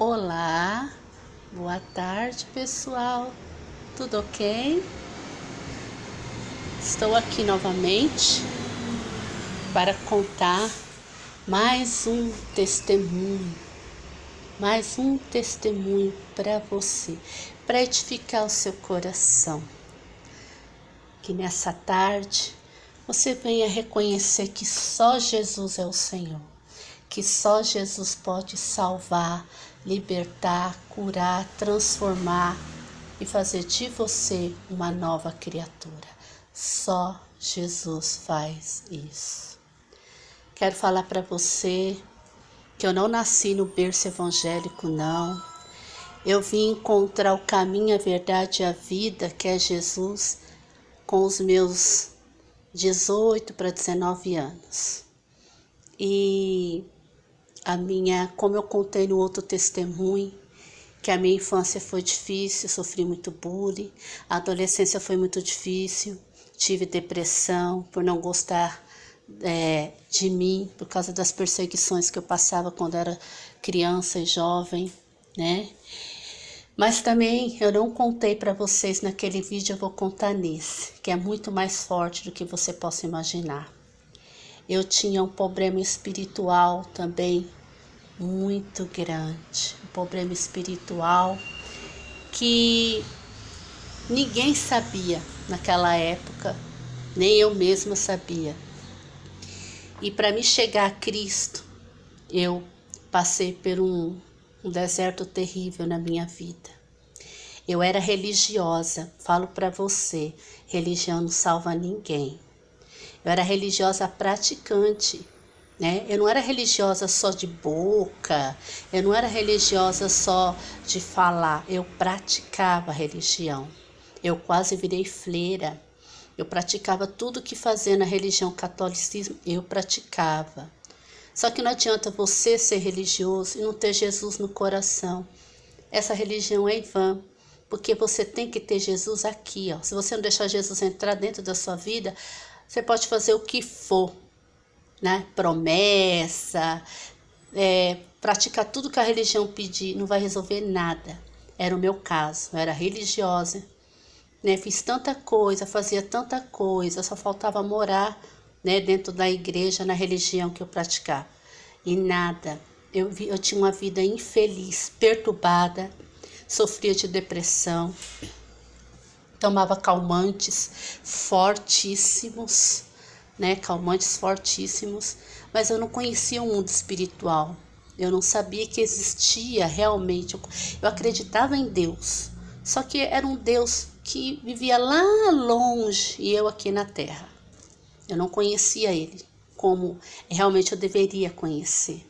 Olá, boa tarde pessoal, tudo ok? Estou aqui novamente para contar mais um testemunho para você, para edificar o seu coração. Que nessa tarde você venha reconhecer que só Jesus é o Senhor, que só Jesus pode salvar, libertar, curar, transformar e fazer de você uma nova criatura. Só Jesus faz isso. Quero falar para você que eu não nasci no berço evangélico, não. Eu vim encontrar o caminho, a verdade e a vida, que é Jesus, com os meus 18 para 19 anos. E como eu contei no outro testemunho, que a minha infância foi difícil, sofri muito bullying, a adolescência foi muito difícil, tive depressão por não gostar de mim, por causa das perseguições que eu passava quando era criança e jovem, né? Mas também eu não contei para vocês naquele vídeo, eu vou contar nesse, que é muito mais forte do que você possa imaginar. Eu tinha um problema espiritual também muito grande, um problema espiritual que ninguém sabia naquela época, nem eu mesma sabia. E para me chegar a Cristo, eu passei por um deserto terrível na minha vida. Eu era religiosa, falo para você, religião não salva ninguém. Eu era religiosa praticante, né? Eu não era religiosa só de boca, eu não era religiosa só de falar, eu praticava religião. Eu quase virei freira, eu praticava tudo que fazia na religião catolicismo, eu praticava. Só que não adianta você ser religioso e não ter Jesus no coração. Essa religião é em vão, porque você tem que ter Jesus aqui, ó. Se você não deixar Jesus entrar dentro da sua vida, você pode fazer o que for, né? Promessa, praticar tudo que a religião pedir, não vai resolver nada. Era o meu caso, eu era religiosa, né? Fiz tanta coisa, fazia tanta coisa, só faltava morar, né, dentro da igreja, na religião que eu praticava. E nada, eu tinha uma vida infeliz, perturbada, sofria de depressão, tomava calmantes fortíssimos, né? Calmantes fortíssimos, mas eu não conhecia o mundo espiritual. Eu não sabia que existia realmente. Eu acreditava em Deus, só que era um Deus que vivia lá longe e eu aqui na terra. Eu não conhecia Ele como realmente eu deveria conhecer.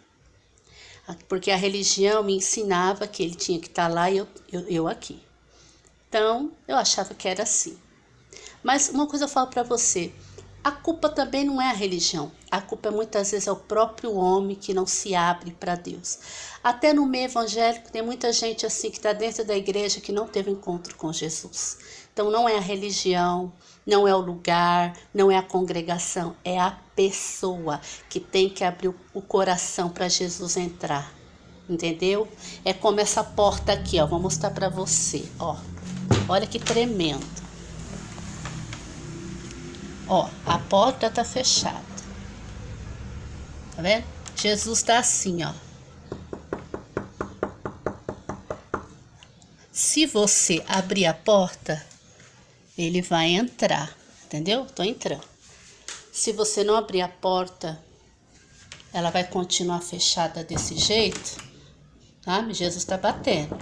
Porque a religião me ensinava que Ele tinha que estar lá e eu aqui. Então, eu achava que era assim. Mas uma coisa eu falo para você, a culpa também não é a religião. A culpa muitas vezes é o próprio homem que não se abre para Deus. Até no meio evangélico tem muita gente assim que está dentro da igreja que não teve encontro com Jesus. Então não é a religião, não é o lugar, não é a congregação, é a pessoa que tem que abrir o coração para Jesus entrar. Entendeu? É como essa porta aqui, ó. Vou mostrar para você, ó. Olha que tremendo. Ó, a porta tá fechada. Tá vendo? Jesus tá assim, ó. Se você abrir a porta, ele vai entrar. Entendeu? Tô entrando. Se você não abrir a porta, ela vai continuar fechada desse jeito. Tá? Jesus tá batendo.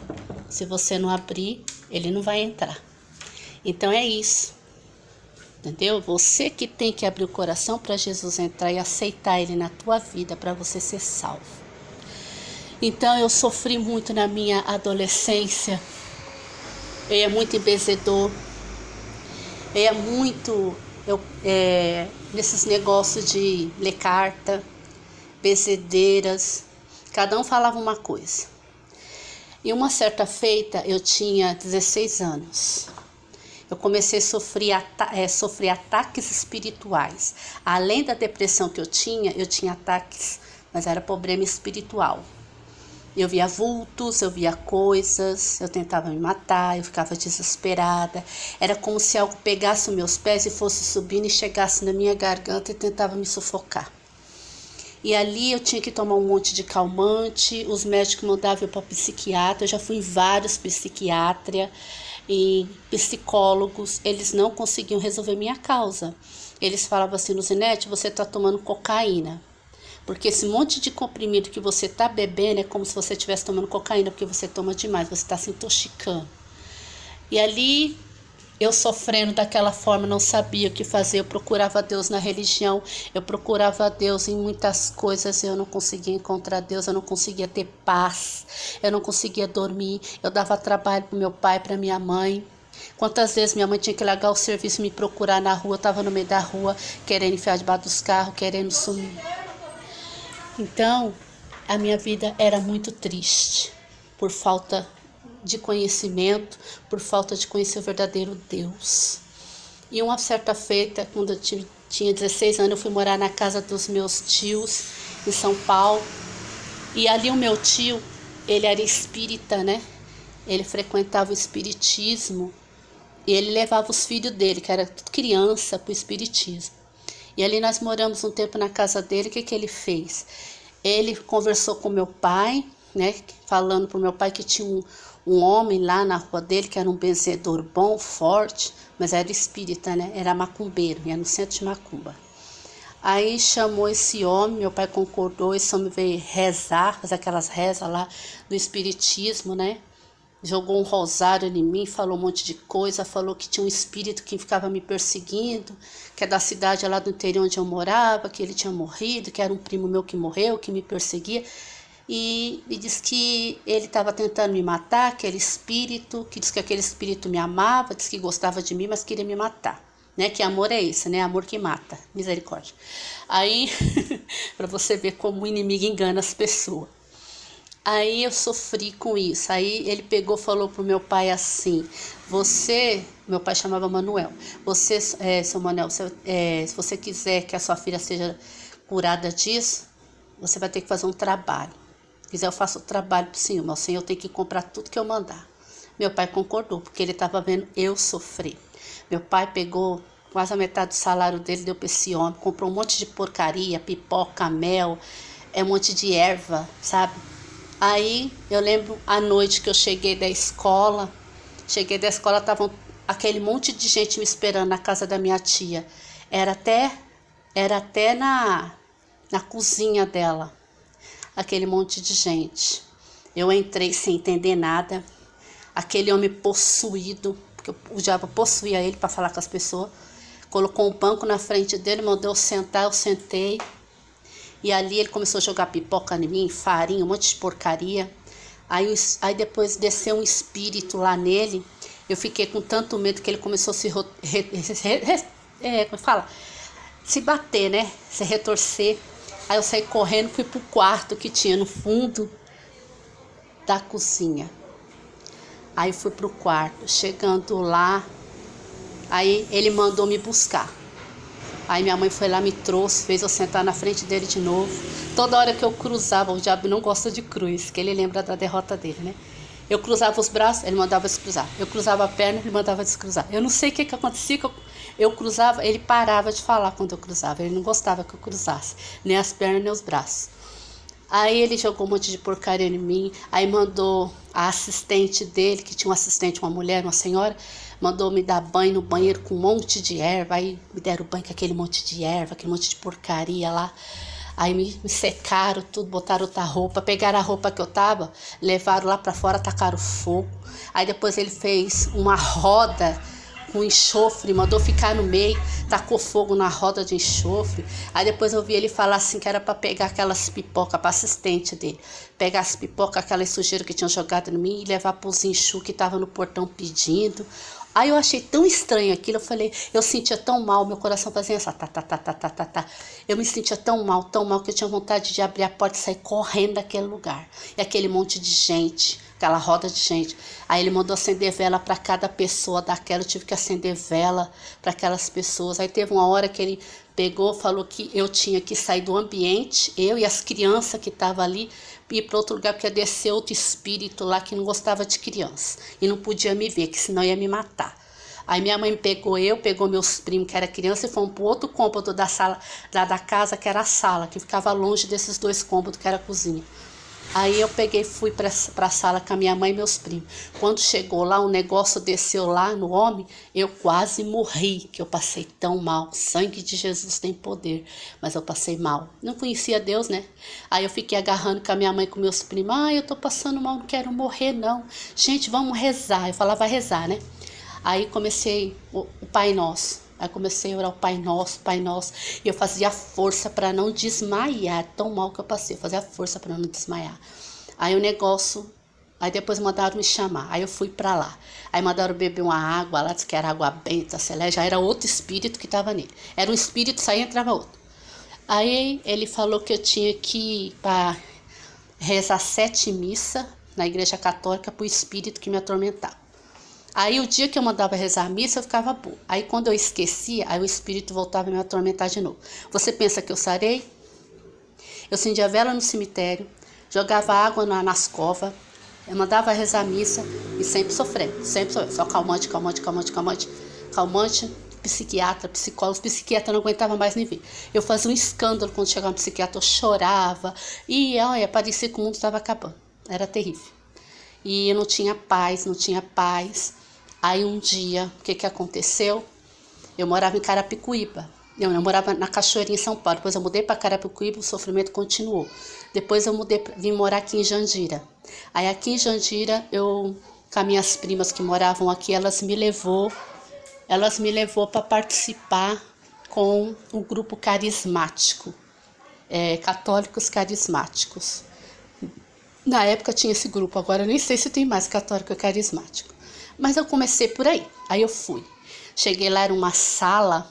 Se você não abrir, ele não vai entrar. Então é isso. Entendeu? Você que tem que abrir o coração para Jesus entrar e aceitar Ele na tua vida para você ser salvo. Então eu sofri muito na minha adolescência. Eu ia muito em benzedor. Eu ia muito nesses negócios de ler carta, benzedeiras. Cada um falava uma coisa. E uma certa feita eu tinha 16 anos. Eu comecei a sofrer ataques espirituais. Além da depressão que eu tinha ataques, mas era problema espiritual. Eu via vultos, eu via coisas, eu tentava me matar, eu ficava desesperada. Era como se algo pegasse os meus pés e fosse subindo e chegasse na minha garganta e tentava me sufocar. E ali eu tinha que tomar um monte de calmante, os médicos mandavam eu para psiquiatra, eu já fui em vários psiquiatras e psicólogos, eles não conseguiam resolver minha causa. Eles falavam assim, Luzinete, você está tomando cocaína. Porque esse monte de comprimido que você está bebendo é como se você estivesse tomando cocaína, porque você toma demais, você está se intoxicando. E ali, eu sofrendo daquela forma, não sabia o que fazer, eu procurava Deus na religião, eu procurava Deus em muitas coisas, eu não conseguia encontrar Deus, eu não conseguia ter paz, eu não conseguia dormir, eu dava trabalho para meu pai, para minha mãe. Quantas vezes minha mãe tinha que largar o serviço e me procurar na rua, eu estava no meio da rua, querendo enfiar debaixo dos carros, querendo sumir. Então, a minha vida era muito triste, por falta de conhecimento, por falta de conhecer o verdadeiro Deus. E uma certa feita, quando eu tinha 16 anos, eu fui morar na casa dos meus tios, em São Paulo. E ali o meu tio, ele era espírita, né? Ele frequentava o espiritismo e ele levava os filhos dele, que era tudo criança, para o espiritismo. E ali nós moramos um tempo na casa dele. O que ele fez? Ele conversou com meu pai, né, falando para o meu pai que tinha um homem lá na rua dele, que era um benzedor bom, forte, mas era espírita, né, era macumbeiro, ia no centro de macumba. Aí chamou esse homem, meu pai concordou, esse homem veio rezar, fazer aquelas rezas lá do espiritismo, né? Jogou um rosário em mim, falou um monte de coisa, falou que tinha um espírito que ficava me perseguindo, que é da cidade lá do interior onde eu morava, que ele tinha morrido, que era um primo meu que morreu, que me perseguia. E me disse que ele estava tentando me matar, aquele espírito, que disse que aquele espírito me amava, disse que gostava de mim, mas queria me matar. Né? Que amor é esse, né? Amor que mata, misericórdia. Aí, para você ver como o inimigo engana as pessoas. Aí eu sofri com isso. Aí ele pegou e falou pro meu pai assim, meu pai chamava Manuel, seu Manuel, se você quiser que a sua filha seja curada disso, você vai ter que fazer um trabalho. Se quiser eu faço o trabalho pro senhor, mas o senhor tem que comprar tudo que eu mandar. Meu pai concordou, porque ele estava vendo eu sofrer. Meu pai pegou quase a metade do salário dele, deu para esse homem, comprou um monte de porcaria, pipoca, mel, um monte de erva, sabe? Aí eu lembro a noite que eu cheguei da escola, tava aquele monte de gente me esperando na casa da minha tia. Era até na cozinha dela, aquele monte de gente. Eu entrei sem entender nada, aquele homem possuído, porque o diabo possuía ele para falar com as pessoas, colocou um banco na frente dele, mandou eu sentar, eu sentei. E ali ele começou a jogar pipoca em mim, farinha, um monte de porcaria. Aí depois desceu um espírito lá nele. Eu fiquei com tanto medo que ele começou a se bater, né? Se retorcer. Aí eu saí correndo, fui pro quarto que tinha no fundo da cozinha. Aí fui pro quarto. Chegando lá, aí ele mandou me buscar. Aí minha mãe foi lá, me trouxe, fez eu sentar na frente dele de novo. Toda hora que eu cruzava, o diabo não gosta de cruz, que ele lembra da derrota dele, né? Eu cruzava os braços, ele mandava descruzar. Eu cruzava a perna, ele mandava descruzar. Eu não sei o que acontecia, que eu cruzava, ele parava de falar quando eu cruzava. Ele não gostava que eu cruzasse, nem as pernas, nem os braços. Aí ele jogou um monte de porcaria em mim, aí mandou a assistente dele, que tinha um assistente, uma mulher, uma senhora, mandou me dar banho no banheiro com um monte de erva, aí me deram banho com aquele monte de erva, aquele monte de porcaria lá. Aí me secaram tudo, botaram outra roupa, pegaram a roupa que eu tava, levaram lá pra fora, tacaram fogo. Aí depois ele fez uma roda com enxofre, mandou ficar no meio, tacou fogo na roda de enxofre. Aí depois eu vi ele falar assim que era para pegar aquelas pipocas, para assistente dele, pegar as pipocas, aquelas sujeiras que tinham jogado em mim e levar para os enxu que estavam no portão pedindo. Aí eu achei tão estranho aquilo, eu falei, eu sentia tão mal, meu coração fazia essa tá. Eu me sentia tão mal que eu tinha vontade de abrir a porta e sair correndo daquele lugar. E aquele monte de gente, aquela roda de gente. Aí ele mandou acender vela para cada pessoa daquela, eu tive que acender vela para aquelas pessoas. Aí teve uma hora que ele pegou, falou que eu tinha que sair do ambiente, eu e as crianças que estavam ali, ir para outro lugar, porque ia descer outro espírito lá que não gostava de criança. E não podia me ver, que senão ia me matar. Aí minha mãe pegou meus primos, que era criança, e fomos para outro cômodo da sala, da casa, que era a sala, que ficava longe desses dois cômodos, que era a cozinha. Aí eu peguei e fui para a sala com a minha mãe e meus primos. Quando chegou lá, o negócio desceu lá no homem, eu quase morri, que eu passei tão mal. Sangue de Jesus tem poder, mas eu passei mal. Não conhecia Deus, né? Aí eu fiquei agarrando com a minha mãe e com meus primos. Eu tô passando mal, não quero morrer não. Gente, vamos rezar. Eu falava, vai rezar, né? Aí comecei o Pai Nosso. Aí comecei a orar o Pai Nosso, Pai Nosso. E eu fazia força para não desmaiar. Tão mal que eu passei. Eu fazia força para não desmaiar. Aí o negócio... Aí depois mandaram me chamar. Aí eu fui para lá. Aí mandaram beber uma água lá. Disse que era água benta, celeste. Já era outro espírito que estava nele. Era um espírito, saía e entrava outro. Aí ele falou que eu tinha que ir para rezar 7 missas na igreja católica para o espírito que me atormentava. Aí o dia que eu mandava rezar a missa, eu ficava boa. Aí quando eu esquecia, aí o espírito voltava a me atormentar de novo. Você pensa que eu sarei? Eu acendia vela no cemitério, jogava água nas covas, eu mandava rezar a missa e sempre sofrendo. Só calmante, psiquiatra, psicólogo, psiquiatra não aguentava mais nem ver. Eu fazia um escândalo quando chegava um psiquiatra, eu chorava e olha, parecia que o mundo estava acabando. Era terrível. E eu não tinha paz. Aí um dia, o que aconteceu? Eu morava em Carapicuíba. Eu morava na Cachoeirinha, em São Paulo. Depois eu mudei para Carapicuíba, o sofrimento continuou. Depois eu vim morar aqui em Jandira. Aí aqui em Jandira, com as minhas primas que moravam aqui, elas me levou para participar com o grupo carismático, católicos carismáticos. Na época tinha esse grupo, agora eu nem sei se tem mais católico carismático. Mas eu comecei por aí. Aí eu fui. Cheguei lá, era uma sala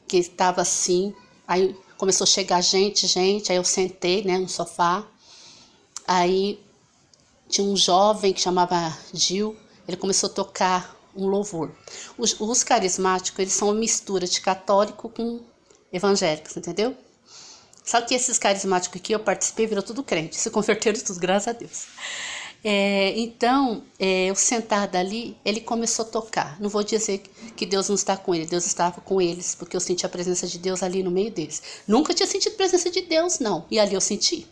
que estava assim. Aí começou a chegar gente. Aí eu sentei, né, no sofá. Aí tinha um jovem que chamava Gil. Ele começou a tocar um louvor. Os carismáticos, eles são uma mistura de católico com evangélicos, entendeu? Só que esses carismáticos que eu participei virou tudo crente. Se converteram tudo, graças a Deus. Então, eu sentada ali, ele começou a tocar. Não vou dizer que Deus não está com ele, Deus estava com eles, porque eu senti a presença de Deus ali no meio deles. Nunca tinha sentido a presença de Deus, não. E ali eu senti.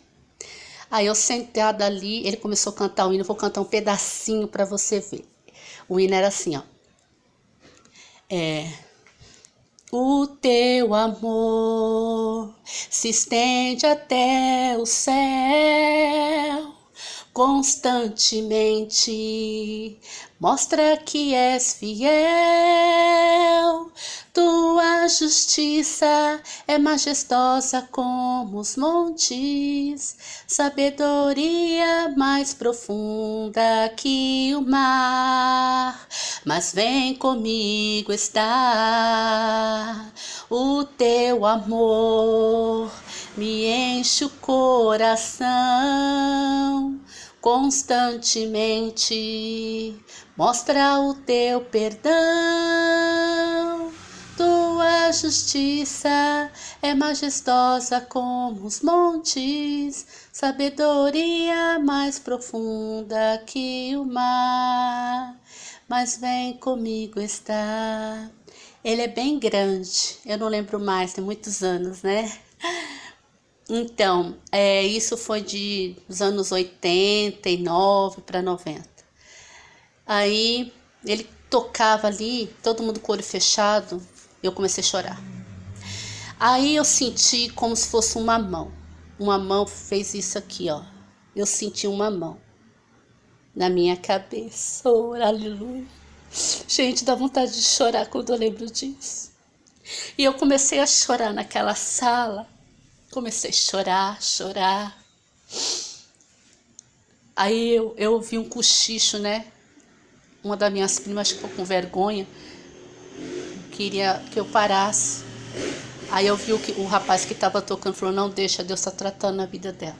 Aí eu sentada ali, ele começou a cantar o hino, eu vou cantar um pedacinho para você ver. O hino era assim, ó. O teu amor se estende até o céu. Constantemente mostra que és fiel. Tua justiça é majestosa como os montes, sabedoria mais profunda que o mar. Mas vem comigo estar, o teu amor me enche o coração. Constantemente mostra o teu perdão. Tua justiça é majestosa como os montes, sabedoria mais profunda que o mar. Mas vem comigo estar. Ele é bem grande, eu não lembro mais, tem muitos anos, né? Então, isso foi dos anos 89 para 90. Aí, ele tocava ali, todo mundo com o olho fechado, eu comecei a chorar. Aí eu senti como se fosse uma mão. Uma mão fez isso aqui, ó. Eu senti uma mão na minha cabeça. Oh, aleluia. Gente, dá vontade de chorar quando eu lembro disso. E eu comecei a chorar naquela sala. Comecei a chorar. Aí eu ouvi um cochicho, né? Uma das minhas primas ficou com vergonha. Queria que eu parasse. Aí eu vi o rapaz que estava tocando, falou, não deixa, Deus está tratando a vida dela.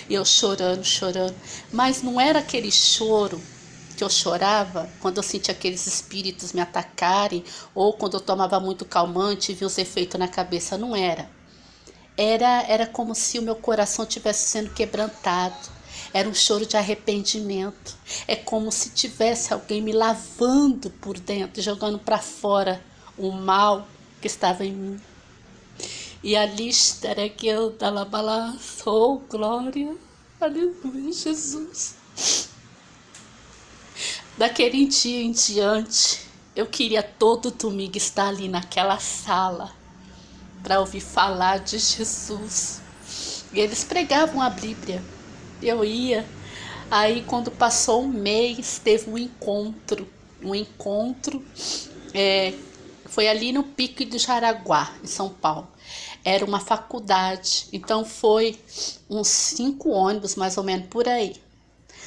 E eu chorando. Mas não era aquele choro que eu chorava quando eu sentia aqueles espíritos me atacarem, ou quando eu tomava muito calmante e vi os efeitos na cabeça, não era. Era como se o meu coração estivesse sendo quebrantado. Era um choro de arrependimento. É como se tivesse alguém me lavando por dentro, jogando para fora o mal que estava em mim. E ali estarei que eu dalabala, sou glória, aleluia, Jesus. Daquele dia em diante, eu queria todo domingo estar ali naquela sala para ouvir falar de Jesus. E eles pregavam a Bíblia. Eu ia. Aí quando passou um mês, teve um encontro. Foi ali no Pico do Jaraguá, em São Paulo. Era uma faculdade, então foi uns 5 ônibus, mais ou menos, por aí.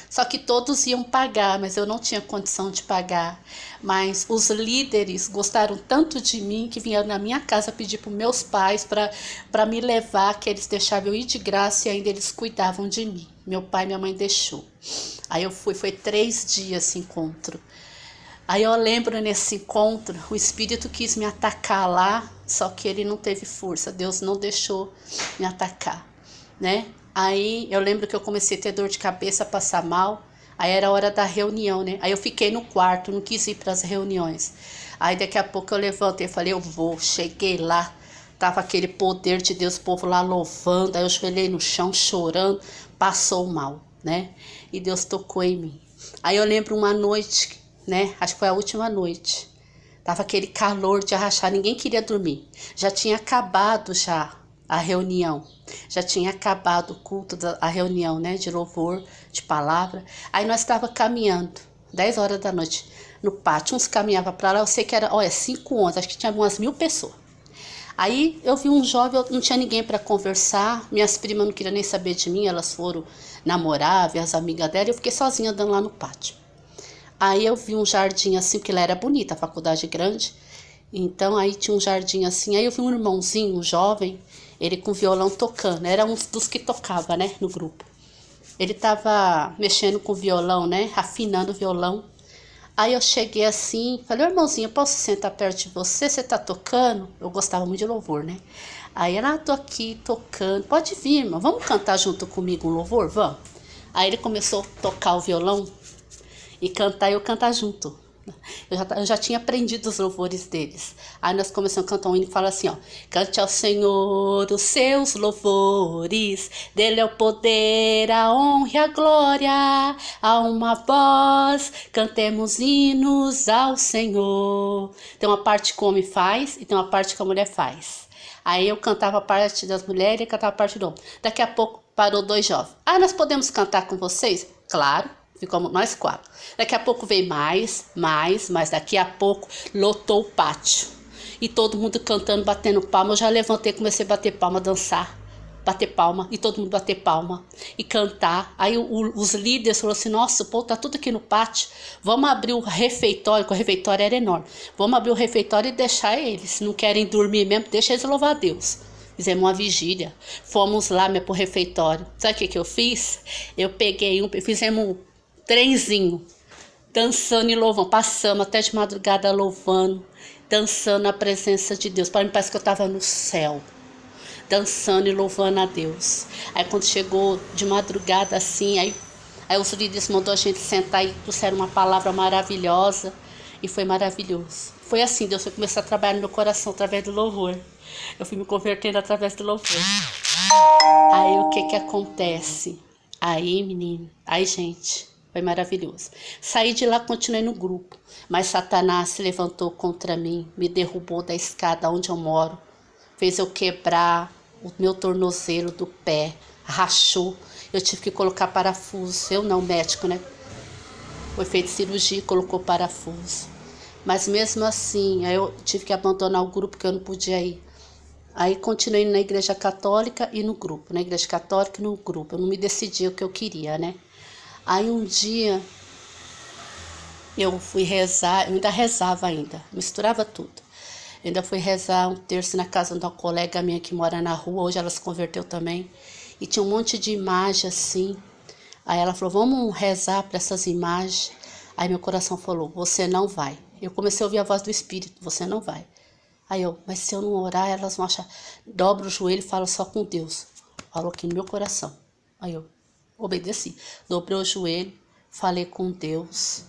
Só que todos iam pagar, mas eu não tinha condição de pagar. Mas os líderes gostaram tanto de mim que vieram na minha casa pedir para os meus pais para me levar, que eles deixavam eu ir de graça e ainda eles cuidavam de mim. Meu pai e minha mãe deixou. Aí eu fui, foi 3 dias esse encontro. Aí eu lembro nesse encontro, o Espírito quis me atacar lá, só que ele não teve força, Deus não deixou me atacar, né? Aí eu lembro que eu comecei a ter dor de cabeça, passar mal, aí era a hora da reunião, né? Aí eu fiquei no quarto, não quis ir para as reuniões. Aí daqui a pouco eu levantei e falei, eu vou, cheguei lá, tava aquele poder de Deus, o povo lá louvando, aí eu ajoelhei no chão chorando, passou mal, né? E Deus tocou em mim. Aí eu lembro uma noite, né? Acho que foi a última noite. Tava aquele calor de arrachar, ninguém queria dormir. Já tinha acabado já a reunião. Já tinha acabado o culto, a reunião, né? De louvor, de palavra. Aí nós estava caminhando, 10 horas da noite, no pátio. Uns caminhavam para lá, eu sei que era, 5 11, acho que tinha umas 1000 pessoas. Aí eu vi um jovem, não tinha ninguém para conversar. Minhas primas não queriam nem saber de mim, elas foram namorar, ver as amigas dela. Eu fiquei sozinha andando lá no pátio. Aí eu vi um jardim assim, porque lá era bonita, a faculdade grande. Então aí tinha um jardim assim, aí eu vi um irmãozinho, um jovem, ele com violão tocando, era um dos que tocava, né, no grupo. Ele tava mexendo com o violão, né, afinando o violão. Aí eu cheguei assim, falei, irmãozinho, eu posso sentar perto de você? Você tá tocando? Eu gostava muito de louvor, né? Aí ela, tô aqui tocando, pode vir, irmão, vamos cantar junto comigo um louvor? Vamos. Aí ele começou a tocar o violão e cantar, eu cantar junto. Eu já tinha aprendido os louvores deles. Aí nós começamos a cantar um hino e fala assim, ó. Cante ao Senhor os seus louvores, dele é o poder, a honra e a glória. A uma voz, cantemos hinos ao Senhor. Tem uma parte que o homem faz e tem uma parte que a mulher faz. Aí eu cantava a parte das mulheres e cantava a parte do homem. Daqui a pouco parou 2 jovens. Ah, nós podemos cantar com vocês? Claro. Ficamos nós 4. Daqui a pouco veio mais. Daqui a pouco lotou o pátio. E todo mundo cantando, batendo palma. Eu já levantei, comecei a bater palma, dançar. Bater palma. E todo mundo bater palma. E cantar. Aí os líderes falaram assim, nossa, o povo tá tudo aqui no pátio. Vamos abrir o refeitório, que o refeitório era enorme. Vamos abrir o refeitório e deixar eles. Se não querem dormir mesmo, deixa eles louvar a Deus. Fizemos uma vigília. Fomos lá pro refeitório. Sabe o que eu fiz? Eu peguei fizemos um trenzinho, dançando e louvando, passamos até de madrugada louvando, dançando na presença de Deus. Para mim parece que eu estava no céu, dançando e louvando a Deus. Aí quando chegou de madrugada assim, aí os líderes mandou a gente sentar e trouxeram uma palavra maravilhosa e foi maravilhoso. Foi assim, Deus foi começar a trabalhar no meu coração através do louvor. Eu fui me convertendo através do louvor. Aí o que acontece? Aí, menino, gente, foi maravilhoso. Saí de lá, continuei no grupo. Mas Satanás se levantou contra mim, me derrubou da escada onde eu moro. Fez eu quebrar o meu tornozelo do pé, rachou. Eu tive que colocar parafuso. Eu não, médico, né? Foi feita cirurgia e colocou parafuso. Mas mesmo assim, aí eu tive que abandonar o grupo, porque eu não podia ir. Aí continuei na igreja católica e no grupo. Na igreja católica e no grupo. Eu não me decidia o que eu queria, né? Aí um dia eu fui rezar, eu ainda rezava ainda, misturava tudo. Eu ainda fui rezar um terço na casa de uma colega minha que mora na rua, hoje ela se converteu também. E tinha um monte de imagem assim. Aí ela falou, vamos rezar para essas imagens. Aí meu coração falou, você não vai. Eu comecei a ouvir a voz do Espírito, você não vai. Aí eu, mas se eu não orar, elas vão achar. Dobra o joelho e fala só com Deus. Falou aqui no meu coração. Aí eu obedeci. Dobrei o joelho, falei com Deus,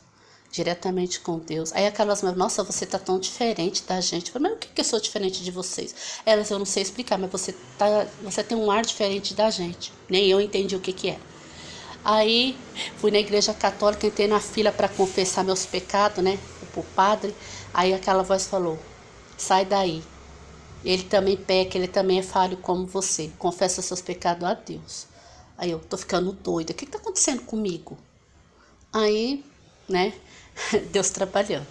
diretamente com Deus. Aí aquelas mulheres, nossa, você tá tão diferente da gente. Eu falei, mas o que eu sou diferente de vocês? Elas, eu não sei explicar, mas você tem um ar diferente da gente. Nem eu entendi o que é. Aí fui na igreja católica, entrei na fila para confessar meus pecados, né, pro padre. Aí aquela voz falou, sai daí. Ele também peca, ele também é falho como você. Confessa seus pecados a Deus. Aí eu tô ficando doida. O que tá acontecendo comigo? Aí, né, Deus trabalhando.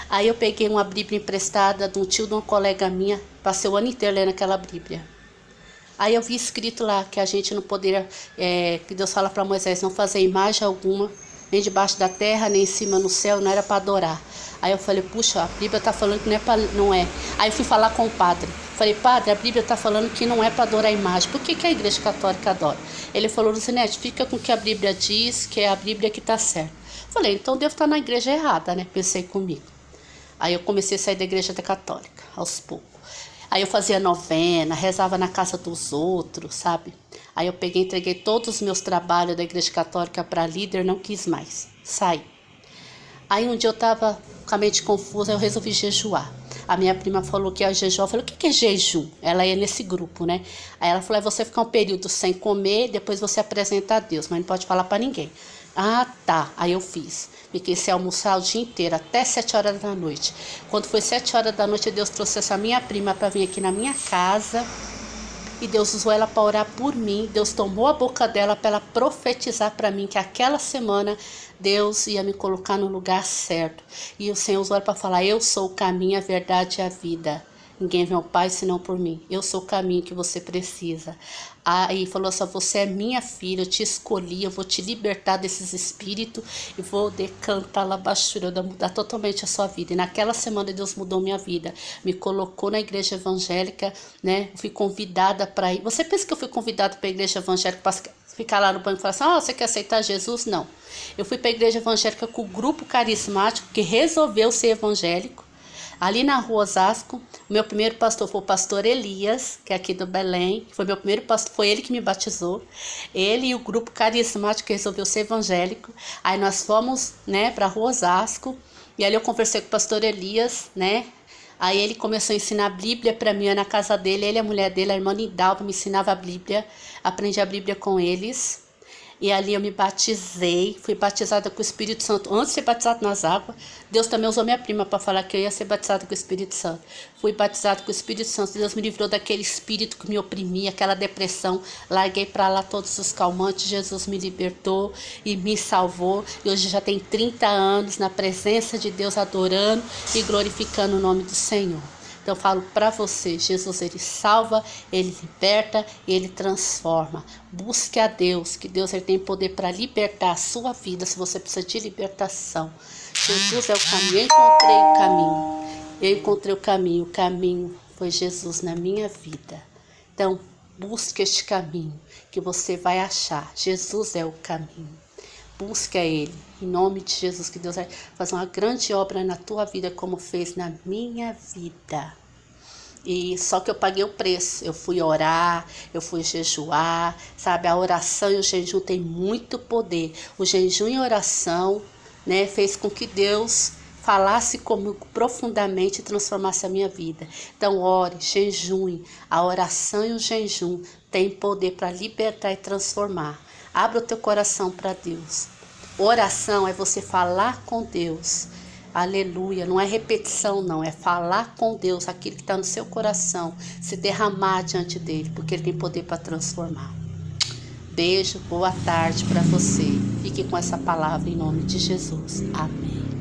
Aí eu peguei uma Bíblia emprestada de um tio de uma colega minha. Passei o ano inteiro lendo aquela Bíblia. Aí eu vi escrito lá que a gente não poderia, que Deus fala para Moisés, não fazer imagem alguma, nem debaixo da terra, nem em cima no céu, não era para adorar. Aí eu falei, puxa, a Bíblia tá falando que não é. Aí eu fui falar com o padre. Falei, padre, a Bíblia tá falando que não é para adorar a imagem. Por que a igreja católica adora? Ele falou, Luzinete, fica com o que a Bíblia diz, que é a Bíblia que tá certa. Falei, então devo estar na igreja errada, né? Pensei comigo. Aí eu comecei a sair da igreja católica, aos poucos. Aí eu fazia novena, rezava na casa dos outros, sabe? Aí eu peguei e entreguei todos os meus trabalhos da igreja católica para líder, não quis mais, saí. Aí um dia eu tava com a mente confusa, eu resolvi jejuar. A minha prima falou que ia jejuar, eu falei, o que é jejum? Ela ia nesse grupo, né? Aí ela falou, você ficar um período sem comer, depois você apresenta a Deus, mas não pode falar para ninguém. Ah, tá. Aí eu fiz. Fiquei sem almoçar o dia inteiro, até 7 horas da noite. Quando foi 7 horas da noite, Deus trouxe essa minha prima para vir aqui na minha casa. E Deus usou ela para orar por mim. Deus tomou a boca dela para ela profetizar para mim que aquela semana Deus ia me colocar no lugar certo. E o Senhor usou ela para falar, eu sou o caminho, a verdade e a vida. Ninguém vê ao Pai senão por mim. Eu sou o caminho que você precisa. Aí falou assim, você é minha filha, eu te escolhi, eu vou te libertar desses espíritos e vou decantar lá baixura, mudar totalmente a sua vida. E naquela semana Deus mudou minha vida. Me colocou na igreja evangélica, né? Fui convidada para ir. Você pensa que eu fui convidada para a igreja evangélica para ficar lá no banco e falar assim, você quer aceitar Jesus? Não. Eu fui para a igreja evangélica com o grupo carismático que resolveu ser evangélico. Ali na rua Osasco, o meu primeiro pastor foi o pastor Elias, que é aqui do Belém. Foi meu primeiro pastor, foi ele que me batizou. Ele e o grupo carismático que resolveu ser evangélico. Aí nós fomos, né, para a rua Osasco. E ali eu conversei com o pastor Elias, né? Aí ele começou a ensinar a Bíblia para mim na casa dele. Ele e a mulher dele, a irmã Nidalva, me ensinava a Bíblia. Aprendi a Bíblia com eles. E ali eu me batizei, fui batizada com o Espírito Santo. Antes de ser batizada nas águas, Deus também usou minha prima para falar que eu ia ser batizada com o Espírito Santo. Fui batizada com o Espírito Santo. Deus me livrou daquele espírito que me oprimia, aquela depressão. Larguei para lá todos os calmantes. Jesus me libertou e me salvou. E hoje já tem 30 anos na presença de Deus, adorando e glorificando o nome do Senhor. Então eu falo para você, Jesus ele salva, ele liberta e ele transforma. Busque a Deus, que Deus ele tem poder para libertar a sua vida se você precisa de libertação. Jesus é o caminho, eu encontrei o caminho. Eu encontrei o caminho foi Jesus na minha vida. Então busque este caminho que você vai achar. Jesus é o caminho. Busque a Ele, em nome de Jesus, que Deus vai fazer uma grande obra na tua vida, como fez na minha vida. E só que eu paguei o preço, eu fui orar, eu fui jejuar, sabe? A oração e o jejum tem muito poder. O jejum e a oração, né, fez com que Deus falasse comigo profundamente e transformasse a minha vida. Então ore, jejue, a oração e o jejum tem poder para libertar e transformar. Abra o teu coração para Deus. Oração é você falar com Deus. Aleluia. Não é repetição, não. É falar com Deus aquilo que está no seu coração. Se derramar diante dele, porque ele tem poder para transformar. Beijo, boa tarde para você. Fique com essa palavra em nome de Jesus. Amém.